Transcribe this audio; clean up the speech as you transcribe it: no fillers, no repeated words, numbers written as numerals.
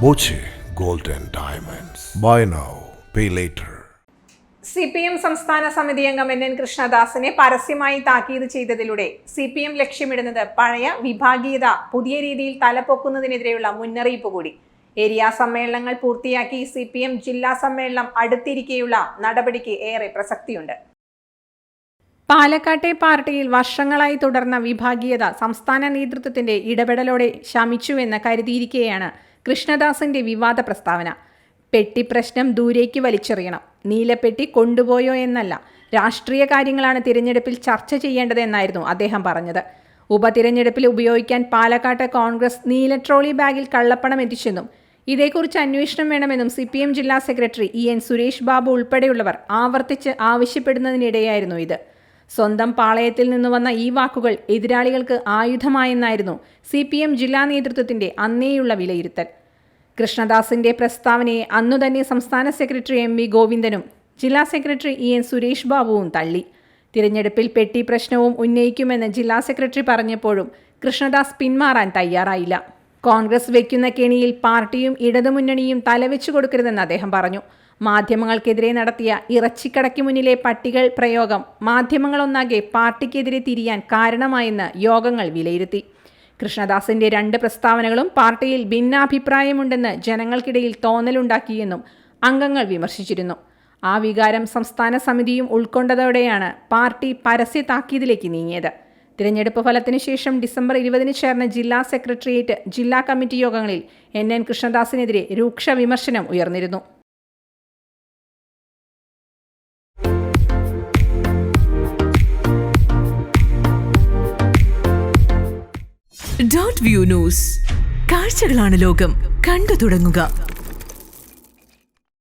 Boche Gold and Diamonds. Buy now, pay later. CPM സംസ്ഥാന സമിതി അംഗം NN കൃഷ്ണദാസിനെ പരസ്യമായി താക്കീത് ചെയ്തതിലൂടെ CPM ലക്ഷ്യമിടുന്നത് പഴയ വിഭാഗീയത പുതിയ രീതിയിൽ തലപൊക്കുന്നതിനെതിരെയുള്ള മുന്നറിയിപ്പ് കൂടി. ഏരിയ സമ്മേളനങ്ങൾ പൂർത്തിയാക്കി CPM ജില്ലാ സമ്മേളനം അടുത്തിരിക്കെയുള്ള നടപടിക്ക് ഏറെ പ്രസക്തിയുണ്ട്. പാലക്കാട്ടെ പാർട്ടിയിൽ വർഷങ്ങളായി തുടർന്ന വിഭാഗീയത സംസ്ഥാന നേതൃത്വത്തിന്റെ ഇടപെടലോടെ ശമിച്ചുവെന്ന് കരുതിയിരിക്കെയാണ് കൃഷ്ണദാസിന്റെ വിവാദ പ്രസ്താവന. പെട്ടി പ്രശ്നം ദൂരേക്ക് വലിച്ചെറിയണം, നീലപ്പെട്ടി കൊണ്ടുപോയോ എന്നല്ല, രാഷ്ട്രീയ കാര്യങ്ങളാണ് തിരഞ്ഞെടുപ്പിൽ ചർച്ച ചെയ്യേണ്ടതെന്നായിരുന്നു അദ്ദേഹം പറഞ്ഞത്. ഉപതിരഞ്ഞെടുപ്പിൽ ഉപയോഗിക്കാൻ പാലക്കാട്ടെ കോൺഗ്രസ് നീല ട്രോളി ബാഗിൽ കള്ളപ്പണം എത്തിച്ചെന്നും ഇതേക്കുറിച്ച് അന്വേഷണം വേണമെന്നും CPM ജില്ലാ സെക്രട്ടറി EN സുരേഷ് ബാബു ഉൾപ്പെടെയുള്ളവർ ആവർത്തിച്ച് ആവശ്യപ്പെടുന്നതിനിടെയായിരുന്നു ഇത്. സ്വന്തം പാളയത്തിൽ നിന്ന് വന്ന ഈ വാക്കുകൾ എതിരാളികൾക്ക് ആയുധമായെന്നായിരുന്നു CPM ജില്ലാ നേതൃത്വത്തിന്റെ അന്നേയുള്ള വിലയിരുത്തൽ. കൃഷ്ണദാസിന്റെ പ്രസ്താവനയെ അന്നുതന്നെ സംസ്ഥാന സെക്രട്ടറി MV ഗോവിന്ദനും ജില്ലാ സെക്രട്ടറി EN സുരേഷ് ബാബുവും തള്ളി. തിരഞ്ഞെടുപ്പിൽ പെട്ടി പ്രശ്നവും ഉന്നയിക്കുമെന്ന് ജില്ലാ സെക്രട്ടറി പറഞ്ഞപ്പോഴും കൃഷ്ണദാസ് പിന്മാറാൻ തയ്യാറായില്ല. കോൺഗ്രസ് വയ്ക്കുന്ന കെണിയിൽ പാർട്ടിയും ഇടതുമുന്നണിയും തലവെച്ചു കൊടുക്കരുതെന്ന് അദ്ദേഹം പറഞ്ഞു. മാധ്യമങ്ങൾക്കെതിരെ നടത്തിയ ഇറച്ചിക്കടയ്ക്ക് മുന്നിലെ പട്ടികൾ പ്രയോഗം മാധ്യമങ്ങളൊന്നാകെ പാർട്ടിക്കെതിരെ തിരിയാൻ കാരണമായെന്ന് യോഗങ്ങൾ വിലയിരുത്തി. കൃഷ്ണദാസിന്റെ 2 പ്രസ്താവനകളും പാർട്ടിയിൽ ഭിന്നാഭിപ്രായമുണ്ടെന്ന് ജനങ്ങൾക്കിടയിൽ തോന്നലുണ്ടാക്കിയെന്നും അംഗങ്ങൾ വിമർശിച്ചിരുന്നു. ആ വികാരം സംസ്ഥാന സമിതിയും ഉൾക്കൊണ്ടതോടെയാണ് പാർട്ടി പരസ്യ താക്കീതിലേക്ക് നീങ്ങിയത്. തിരഞ്ഞെടുപ്പ് ഫലത്തിനു ശേഷം ഡിസംബർ 20 ചേർന്ന ജില്ലാ സെക്രട്ടേറിയറ്റ് ജില്ലാ കമ്മിറ്റി യോഗങ്ങളിൽ NN കൃഷ്ണദാസിനെതിരെ രൂക്ഷ വിമർശനം ഉയർന്നിരുന്നു. .view ന്യൂസ്, കാഴ്ചകളാണ് ലോകം, കണ്ടു തുടങ്ങുക.